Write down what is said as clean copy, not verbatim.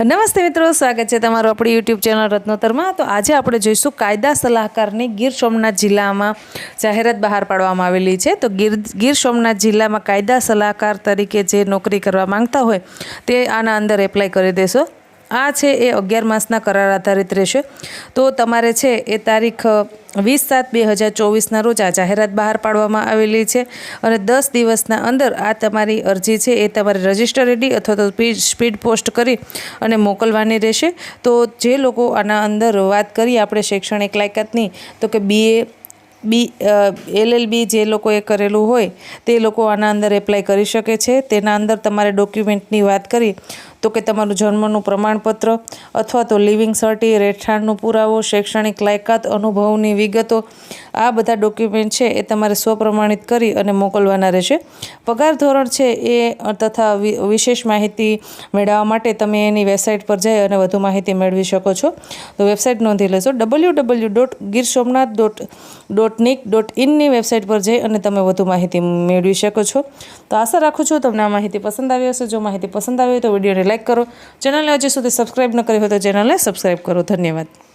નમસ્તે મિત્રો, સ્વાગત છે તમારું આપણી યુટ્યુબ ચેનલ રત્નોતરમાં। તો આજે આપણે જોઈશું કાયદા સલાહકારની ગીર સોમનાથ જિલ્લામાં જાહેરાત બહાર પાડવામાં આવેલી છે। તો ગીર સોમનાથ જિલ્લામાં કાયદા સલાહકાર તરીકે જે નોકરી કરવા માંગતા હોય તે આના અંદર એપ્લાય કરી દેશો। આ છે એ 11 માસના કરાર આધારિત રહેશે। તો તમારે છે એ તારીખ 20/7/2024ના રોજ આ જાહેરાત બહાર પાડવામાં આવેલી છે અને 10 દિવસના અંદર આ તમારી અરજી છે એ તમારે રજિસ્ટર આઈડી અથવા તો સ્પીડ પોસ્ટ કરી અને મોકલવાની રહેશે। તો જે લોકો આના અંદર વાત કરીએ આપણે શૈક્ષણિક લાયકાતની, તો કે LLB જે લોકોએ કરેલું હોય તે લોકો આના અંદર એપ્લાય કરી શકે છે। તેના અંદર તમારે ડોક્યુમેન્ટની વાત કરી તો કે તમારું જન્મનું પ્રમાણપત્ર અથવા તો લિવિંગ સર્ટી, રહેઠાણનો પુરાવો, શૈક્ષણિક લાયકાત, અનુભવની વિગતો, આ બધા ડોક્યુમેન્ટ છે એ તમારે સ્વપ્રમાણિત કરી અને મોકલવાના રહેશે। પગાર ધોરણ છે એ તથા વિશેષ માહિતી મેળવવા માટે તમે એની વેબસાઇટ પર જઈ અને વધુ માહિતી મેળવી શકો છો। તો વેબસાઇટ નોંધી લેશો www.girsomnath.nic.in વેબસાઇટ પર જઈ અને તમે વધુ માહિતી મેળવી શકો છો। તો આશા રાખું છું તમને આ માહિતી પસંદ આવી હશે। જો માહિતી પસંદ આવી હોય તો વિડીયોને લાઈક કરો, ચેનલને હજી સુધી સબસ્ક્રાઈબ ન કરી હોય તો ચેનલને સબસ્ક્રાઈબ કરો। ધન્યવાદ।